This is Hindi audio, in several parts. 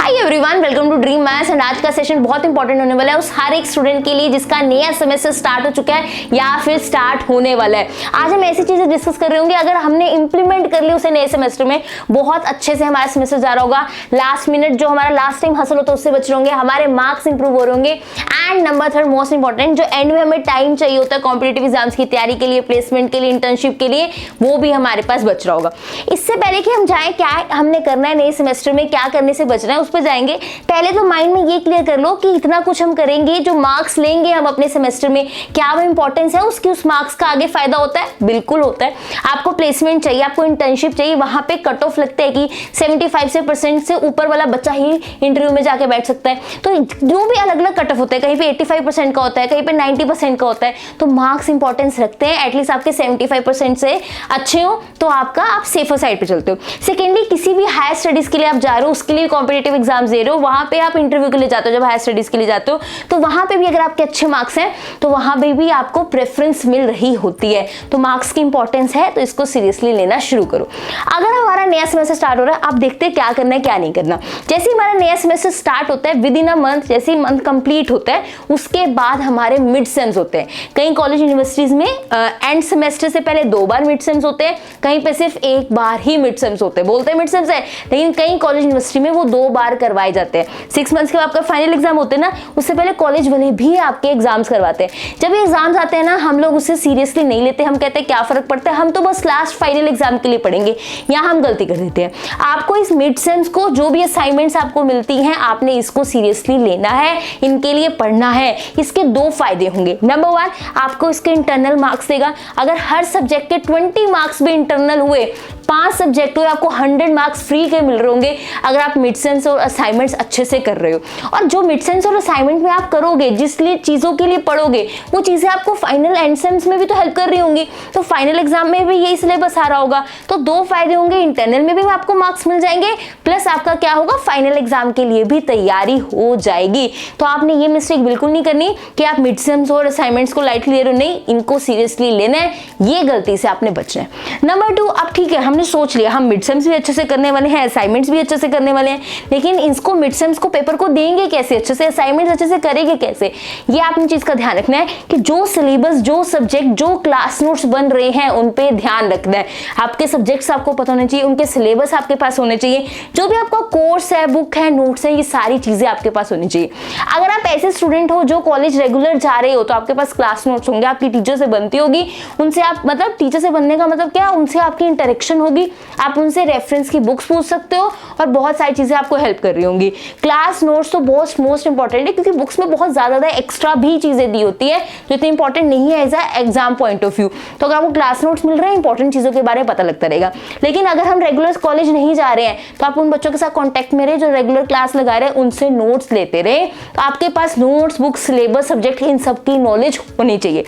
Hi everyone, welcome to Dream Maths. And आज का सेशन बहुत इंपॉर्टेंट होने वाला है उस हर एक स्टूडेंट के लिए जिसका नया सेमेस्टर स्टार्ट हो चुका है या फिर स्टार्ट होने वाला है। आज हम ऐसी चीजें डिस्कस कर रहे होंगे, अगर हमने इंप्लीमेंट कर ली उसे नए सेमेस्टर में, बहुत अच्छे से हमारा सेमेस्टर जा रहा होगा। लास्ट मिनट जो हमारा लास्ट टाइम हसल होता है उससे बच रहे होंगे, हमारे मार्क्स इंप्रूव हो रहे होंगे। And number third most important, जो एंड में हमें टाइम चाहिए होता है कॉम्पिटेटिव एग्जाम्स की तैयारी के लिए, प्लेसमेंट के लिए, इंटर्नशिप के लिए, वो भी हमारे पास बच रहा होगा। इससे पहले कि हम जाए क्या हमने करना है नए सेमेस्टर में, क्या करने से बचना है, उस पर जाएंगे। पहले तो माइंड में ये क्लियर कर लो कि इतना कुछ हम करेंगे, जो मार्क्स लेंगे हम अपने सेमेस्टर में, क्या वो इंपॉर्टेंस है उसकी, उस मार्क्स का आगे फायदा होता है, बिल्कुल होता है। आपको प्लेसमेंट चाहिए, आपको इंटर्नशिप चाहिए, वहां पे कट ऑफ लगता है कि 75% से ऊपर वाला बच्चा ही इंटरव्यू में जाके बैठ सकता है। तो जो भी अलग अलग कट ऑफ होता है, कहीं पे 85% का होता है, कहीं पे 90% का होता है, तो मार्क्स इंपॉर्टेंस रखते हैं। एटलीस्ट आपके 75% से अच्छे हो तो आप सेफर साइड पे चलते हो। सेकेंडली, किसी भी हायर स्टडीज के लिए आप जा रहे हो, उसके लिए कॉम्पिटेटिव एग्जाम्स दे रहे हो, वहां पे आप इंटरव्यू के लिए जाते हो, जब हायर स्टडीज के लिए जाते हो तो वहां पे भी अगर आपके अच्छे मार्क्स हैं तो वहां पे भी आपको प्रेफरेंस मिल रही होती है। तो मार्क्स की इंपॉर्टेंस है, तो इसको सीरियसली लेना शुरू करो। अगर हमारा नया सेमेस्टर स्टार्ट हो रहा है, आप देखते हैं क्या करना है क्या नहीं करना। जैसे हमारा नया सेमेस्टर स्टार्ट होता है, विद इन अ मंथ, जैसे ही मंथ कंप्लीट होता है उसके बाद हमारे मिड सेम्स होते हैं। कई कॉलेज यूनिवर्सिटीज में एंड सेमेस्टर से पहले 2 बार मिड सेम्स होते हैं, कहीं पे सिर्फ 1 बार ही मिड सेम्स होते हैं। बोलते हैं मिड सेम्स है, लेकिन कई कॉलेज यूनिवर्सिटी में वो 2 बार करवाए जाते हैं। 6 मंथ्स के बाद आपका फाइनल एग्जाम होते हैं ना, उससे पहले कॉलेज वाले भी आपके एग्जाम्स करवाते हैं। जब ये एग्जाम्स आते हैं ना, हम लोग उसे सीरियसली नहीं लेते, हम कहते हैं क्या फर्क पड़ता है, हम तो बस लास्ट फाइनल एग्जाम के लिए पढ़ेंगे। यहाँ हम गलती कर देते हैं। आपको इस मिड सेम्स को, जो भी असाइनमेंट्स आपको मिलती हैं, आपने इसको सीरियसली लेना है, इनके लिए पढ़ना है। इसके 2 फायदे होंगे। नंबर 1, आपको इसके इंटरनल मार्क्स देगा। अगर हर सब्जेक्ट के 20 मार्क्स भी इंटरनल हुए, 5 सब्जेक्ट हुए, आपको 100 मार्क्स फ्री के मिल रहे होंगे अगर आप मिड सेम्स और असाइनमेंट्स अच्छे से कर रहे हो। और जो मिड सेम्स और असाइनमेंट में आप करोगे, जिस लिए चीजों के लिए पढ़ोगे, वो चीजें आपको फाइनल एंड सेम्स में भी तो हेल्प कर रही होंगी। तो फाइनल एग्जाम में भी यही सिलेबस आ रहा होगा। तो 2 फायदे होंगे, इंटरनल में भी आपको मार्क्स मिल जाएंगे, प्लस आपका क्या होगा, फाइनल एग्जाम के लिए भी तैयारी हो जाएगी। तो आपने ये मिस्टेक बिल्कुल नहीं करनी कि आप मिड सेम्स और असाइनमेंट्स को लाइटली ले रहे हो, नहीं, इनको सीरियसली लेना है। ये गलती से आपने बचना है। नंबर 2, अब ठीक है, हमने सोच लिया हम मिड सेम्स भी अच्छे से करने वाले हैं, असाइनमेंट्स भी अच्छे से करने वाले हैं, लेकिन इसको मिड सेम्स को पेपर को देंगे कैसे अच्छे से, असाइनमेंट्स अच्छे से करेंगे कैसे। ये आपने चीज का ध्यान रखना है कि जो सिलेबस, जो सब्जेक्ट, जो क्लास नोट्स बन रहे हैं उन पे ध्यान रखना है। आपके सब्जेक्ट्स आपको पता होने चाहिए, उनके सिलेबस आपके पास होने चाहिए, जो भी आपका कोर्स है, बुक है, नोट्स है, ये सारी चीजें आपके पास होनी चाहिए। अगर आप ऐसे स्टूडेंट हो जो कॉलेज रेगुलर जा रहे हो, तो आपके पास क्लास नोट्स होंगे, आपकी टीचर से बनती होगी, उनसे आप, मतलब टीचर से बनने का मतलब क्या, उनसे आपकी इंटरेक्शन होगी, आप उनसे रेफरेंस की बुक्स पूछ सकते हो और बहुत सारी चीजें आपको हेल्प कर रही होंगी। क्लास नोट्स तो बहुत मोस्ट इंपॉर्टेंट है, क्योंकि बुक्स में बहुत ज्यादा एक्स्ट्रा भी चीजें दी होती है जो इतनी इंपॉर्टेंट नहीं है as a exam point of view. तो अगर आपको क्लास नोट्स मिल रहे हैं, इंपॉर्टेंट चीजों के बारे में पता लगता रहेगा। लेकिन अगर हम रेगुलर कॉलेज नहीं जा रहे हैं, तो आप उन बच्चों के साथ कॉन्टेक्ट में रहे जो रेगुलर क्लास लगा रहे हैं, उनसे नोट्स लेते रहे। तो आपके पास नोट्स, बुक, सिलेबस, सब्जेक्ट, इन सब की नॉलेज होनी चाहिए।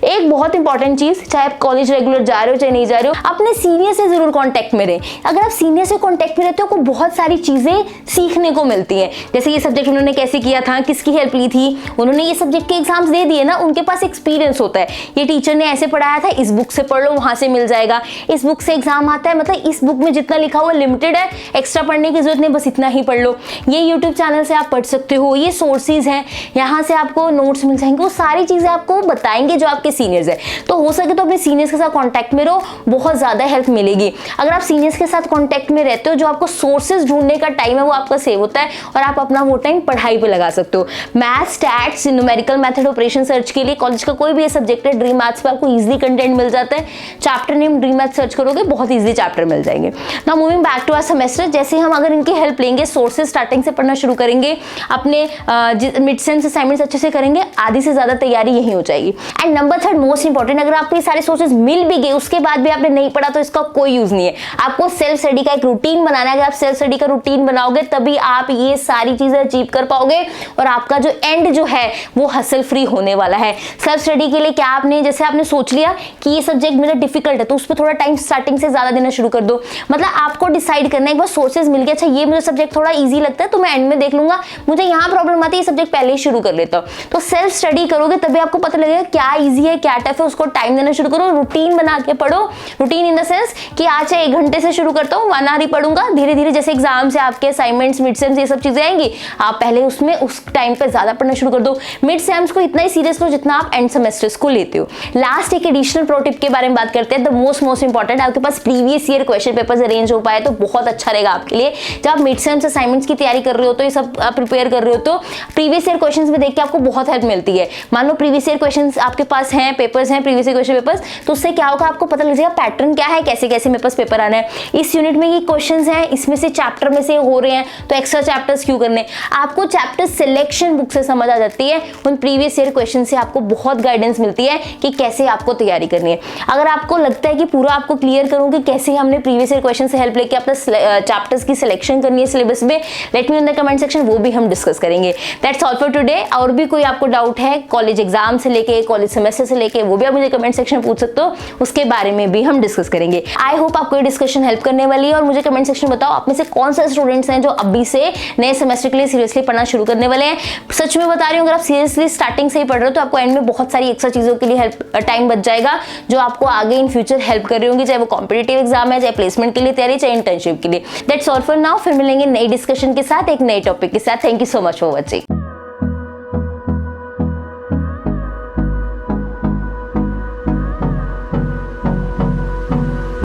एक बहुत इंपॉर्टेंट चीज, चाहे आप कॉलेज रेगुलर जा रहे हो चाहे नहीं जा रहे हो, अपने सीनियर से जरूर कॉन्टेक्ट में रहे। अगर आप सीनियर से कॉन्टेक्ट में रहते हो, आपको बहुत सारी चीजें सीखने को मिलती हैं। जैसे ये सब्जेक्ट उन्होंने कैसे किया था, किसकी हेल्प ली थी, उन्होंने ये सब्जेक्ट के एग्जाम्स दे दिए ना, उनके पास एक्सपीरियंस होता है। ये टीचर ने ऐसे पढ़ाया था, इस बुक से पढ़ लो, वहां से मिल जाएगा। इस बुक से एग्जाम आता है, मतलब इस बुक में जितना लिखा हुआ लिमिटेड है, एक्स्ट्रा पढ़ने की जरूरत नहीं, बस इतना ही पढ़ लो। ये यूट्यूब चैनल से आप पढ़ सकते हो, ये सोर्सेज हैं, यहाँ से आपको नोट्स मिल जाएंगे। वो सारी चीजें आपको बताएंगे जो आपके सीनियर्स है। तो हो सके तो अपने सीनियर्स के साथ कॉन्टेक्ट में रहो, बहुत ज्यादा हेल्प मिलेगी। अगर आप सीनियर्स के साथ कॉन्टेक्ट में रहते हो, जो आपको सोर्सेज ढूंढने का टाइम है वो आपका सेव होता है और आप अपना वो टाइम पढ़ाई पे लगा सकते हो। Maths, stats, numerical method, operation search के लिए कॉलेज का कोई भी सब्जेक्ट है, ड्रीम मैथ्स पे आपको इजीली कंटेंट मिल जाता है। Chapter name Dream Maths search करोगे, बहुत इजीली चैप्टर मिल जाएंगे। Now moving back to our semester, जैसे हम अगर इनकी हेल्प लेंगे, सोर्सेज स्टार्टिंग से पढ़ना शुरू करेंगे, अपने मिड सेम्स असाइनमेंट्स अच्छे से करेंगे, आधी से ज्यादा तैयारी यही हो जाएगी। एंड नंबर 3 मोस्ट इंपॉर्टेंट, अगर आपको ये सारे सोर्सेज मिल भी गए, उसके बाद भी आपने नहीं पढ़ा, तो इसका कोई यूज नहीं है। आपको सेल्फ स्टडी का एक रूटीन बनाना है। अगर आप सेल्फ स्टडी का रूटीन बनाओगे, तभी आप ये सारी चीजें अचीव कर पाओगे और आपका जो एंड जो है वो हसल फ्री होने वाला है। सेल्फ स्टडी के लिए क्या, आपने जैसे आपने सोच लिया कि ये सब्जेक्ट मेरा डिफिकल्ट है, तो उस पर थोड़ा टाइम स्टार्टिंग से ज्यादा देना शुरू कर दो। मतलब आपको डिसाइड करना है, एक बार सोर्सेज मिल गया, अच्छा ये मुझे सब्जेक्ट थोड़ा इजी लगता है तो मैं एंड में देख लूंगा, मुझे यहाँ प्रॉब्लम आती है, ये सब्जेक्ट पहले ही शुरू कर लेता हूँ। तो सेल्फ स्टडी करोगे तभी आपको पता लगेगा क्या इजी है क्या टफ है, उसको टाइम देना शुरू करो, रूटीन बना के पढ़ो। रूटीन इन द सेंस कि आज से 1 घंटे से शुरू करता हूँ, 1 आवर ही पढ़ूंगा। धीरे धीरे जैसे एग्जाम से आपके असाइनमेंट्स, मिड सेम्स, ये सब चीजें आएंगी, आप पहले उसमें उस टाइम पे ज्यादा पढ़ना शुरू कर दो। मिड सेम्स को इतना ही सीरियस लो जितना आप एंड सेमेस्टर्स को लेते हो। लास्ट एक एडिशनल प्रो टिप के बारे में बात करते हैं, द मोस्ट इंपॉर्टेंट, आपके पास previous year question papers arrange हो पाए तो बहुत अच्छा रहेगा आपके लिए। जब आप मिड सेम्स असाइनमेंट्स की तैयारी कर रहे हो, तो ये सब प्रिपेयर कर रहे हो, तो प्रीवियस ईयर क्वेश्चंस में देख के आपको बहुत हेल्प मिलती है। मान लो प्रीवियस ईयर क्वेश्चंस आपके पास हैं, पेपर्स हैं, प्रीवियस ईयर क्वेश्चन पेपर्स, तो उससे क्या होगा, आपको पता लग जाएगा पैटर्न क्या है, कैसे कैसे मेरे पास पेपर आना है, इस यूनिट में ये क्वेश्चंस हैं, इसमें से चैप्टर में से हो रहे हैं, तो एक्स्ट्रा चैप्टर्स क्यों करने। आपको चैप्टर सिलेक्शन बुक से समझ आ जाती है, उन प्रीवियस ईयर क्वेश्चन से आपको बहुत गाइडेंस मिलती है कि कैसे आपको तैयारी करनी है। अगर आपको लगता है कि पूरा आपको क्लियर करूँ कि कैसे हमने प्रीवियस ईयर क्वेश्चन से हेल्प लेके अपना चैप्टर्स की सिलेक्शन करनी है सिलेबस में, let me in the comment section, वो भी हम डिस्कस करेंगे। That's all for today. और भी कोई आपको डाउट है कॉलेज एग्जाम से लेके, कॉलेज सेमेस्टर से लेके, वो भी आप मुझे कमेंट सेक्शन पूछ सकते हो, उसके बारे में भी हम डिस्कस करेंगे। आई होप आपको ये डिस्कशन हेल्प करने वाली है। और मुझे कमेंट सेक्शन बताओ आप में से कौन से स्टूडेंट्स हैं जो अभी से नए सेमेस्टर के लिए सीरियसली पढ़ना शुरू करने वाले हैं। सच में बता रही हूँ, अगर आप सीरियसली स्टार्टिंग से ही पढ़ रहे हो तो आपको एंड में बहुत सारी एक्स्ट्रा चीजों के लिए टाइम बच जाएगा, जो आपको आगे इन फ्यूचर हेल्प कर रही होंगी, चाहे वो कॉम्पिटिटिव एग्जाम है, चाहे प्लेसमेंट के लिए तैयारी, चाहे इंटर्नशिप के लिए। That's all for now. फिर मिलेंगे नई डिस्कशन के साथ, एक नए टॉपिक के साथ। Thank you so much for watching.